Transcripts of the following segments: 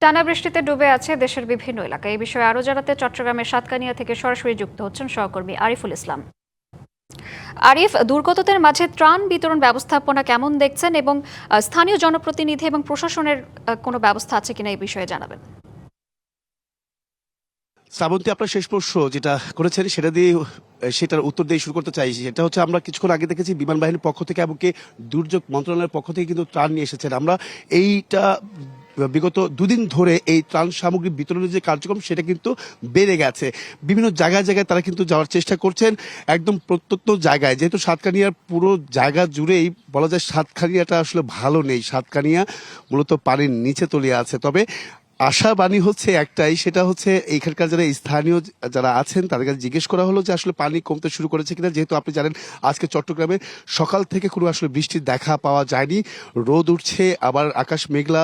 টানা বৃষ্টিতে ডুবে আছে দেশের বিভিন্ন এলাকা। এই বিষয়ে আরো জানাতে চট্টগ্রামের সাতকানিয়া থেকে সরাসরি যুক্ত হচ্ছেন সহকর্মী আরিফুল ইসলাম। আরিফ, দুর্গতদের মাঝে ত্রাণ বিতরণ ব্যবস্থাপনা কেমন দেখছেন এবং স্থানীয় জনপ্রতিনিধি এবং প্রশাসনের কোনো ব্যবস্থা আছে কিনা এই বিষয়ে জানাবেন। শ্রাবন্তী, আপনার শেষ প্রশ্ন যেটা করেছেন সেটার উত্তর দিয়ে শুরু করতে চাইছি। সেটা হচ্ছে, আমরা কিছুক্ষণ আগে দেখেছি বিমান বাহিনীর পক্ষ থেকে এমনকি দুর্যোগ মন্ত্রণালয়ের পক্ষ থেকে কিন্তু ত্রাণ নিয়ে এসেছেন। আমরা এইটা বিগত দুদিন ধরে এই ত্রাণ সামগ্রী বিতরণের যে কার্যক্রম সেটা কিন্তু বেড়ে গেছে। বিভিন্ন জায়গায় জায়গায় তারা কিন্তু যাওয়ার চেষ্টা করছেন, একদম প্রত্যন্ত জায়গায়। যেহেতু সাতকানিয়ার পুরো জায়গা জুড়েই বলা যায় সাতকানিয়াটা আসলে ভালো নেই, সাতকানিয়া মূলত পানির নিচে তলিয়ে আছে। তবে আশাবাণী হচ্ছে একটাই, সেটা হচ্ছে এইখানকার যারা স্থানীয় যারা আছেন তাদের কাছে জিজ্ঞেস করা হলো যে আসলে পানি কমতে শুরু করেছে কিনা। যেহেতু আপনি জানেন আজকে চট্টগ্রামে সকাল থেকে কোনো আসলে বৃষ্টির দেখা পাওয়া যায়নি, রোদ উঠছে আবার আকাশ মেঘলা,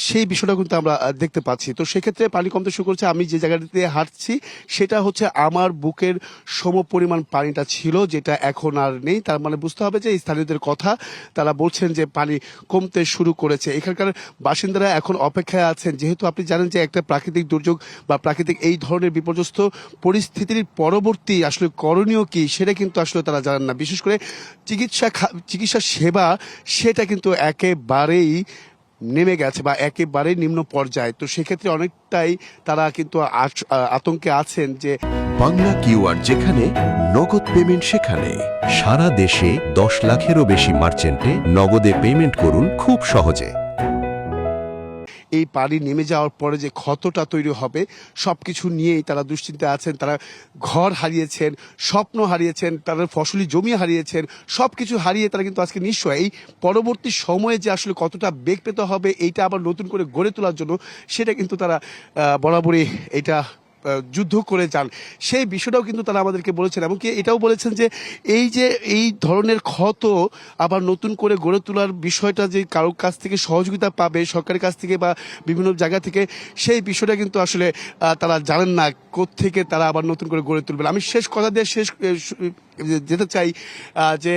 সেই বিষয়টা কিন্তু আমরা দেখতে পাচ্ছি। তো সেক্ষেত্রে পানি কমতে শুরু করেছে। আমি যে জায়গাটিতে হাঁটছি সেটা হচ্ছে আমার বুকের সম পরিমাণ পানিটা ছিল, যেটা এখন আর নেই। তার মানে বুঝতে হবে যে স্থানীয়দের কথা, তারা বলছেন যে পানি কমতে শুরু করেছে। এখানকার বাসিন্দারা এখন অপেক্ষায় আছেন, যেহেতু আপনি জানেন যে একটা প্রাকৃতিক দুর্যোগ বা প্রাকৃতিক এই ধরনের বিপর্যস্ত পরিস্থিতির পরবর্তী আসলে করণীয় কি সেটা কিন্তু আসলে তারা জানেন না। বিশেষ করে চিকিৎসা সেবা সেটা কিন্তু একেবারেই নেমে গেছে বা একেবারেই নিম্ন পর্যায়ে। তো সেক্ষেত্রে অনেকটাই তারা কিন্তু আতঙ্কে আছেন যে বাংলা কিউআর যেখানে নগদ পেমেন্ট সেখানে। সারা দেশে 10 লাখেরও বেশি মার্চেন্টে নগদে পেমেন্ট করুন খুব সহজে। এই পানি নেমে যাওয়ার পরে যে ক্ষতটা তৈরি হবে সবকিছু নিয়েই তারা দুশ্চিন্তায় আছেন। তারা ঘর হারিয়েছেন, স্বপ্ন হারিয়েছেন, তাদের ফসলি জমি হারিয়েছেন, সবকিছু হারিয়ে তারা কিন্তু আজকে নিঃস্ব। এই পরবর্তী সময়ে যে আসলে কতটা বেগ পেতে হবে এইটা আবার নতুন করে গড়ে তোলার জন্য সেটা কিন্তু তারা বরাবরই এটা যুদ্ধ করে যান, সেই বিষয়টাও কিন্তু তারা আমাদেরকে বলেছেন। এমনকি এটাও বলেছেন যে এই ধরনের ক্ষত আবার নতুন করে গড়ে তোলার বিষয়টা যে কারোর কাছ থেকে সহযোগিতা পাবে, সরকারের কাছ থেকে বা বিভিন্ন জায়গা থেকে, সেই বিষয়টা কিন্তু আসলে তারা জানেন না কোত্থেকে তারা আবার নতুন করে গড়ে তুলবেন। আমি শেষ কথা দিয়ে যেতে চাই যে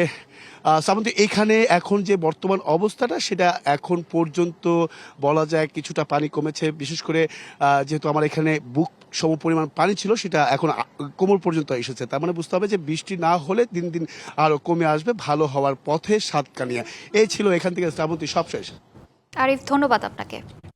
শ্রাবন্তী, এখানে এখন যে বর্তমান অবস্থাটা সেটা এখন পর্যন্ত বলা যায় কিছুটা পানি কমেছে। বিশেষ করে যেহেতু আমার এখানে বুক সম পরিমাণ পানি ছিল সেটা এখন কোমর পর্যন্ত এসেছে। তার মানে বুঝতে হবে যে বৃষ্টি না হলে দিন দিন আরও কমে আসবে, ভালো হওয়ার পথে সাতকানিয়া। এই ছিল এখান থেকে শ্রাবন্তী সবশেষ। আরিফ, ধন্যবাদ আপনাকে।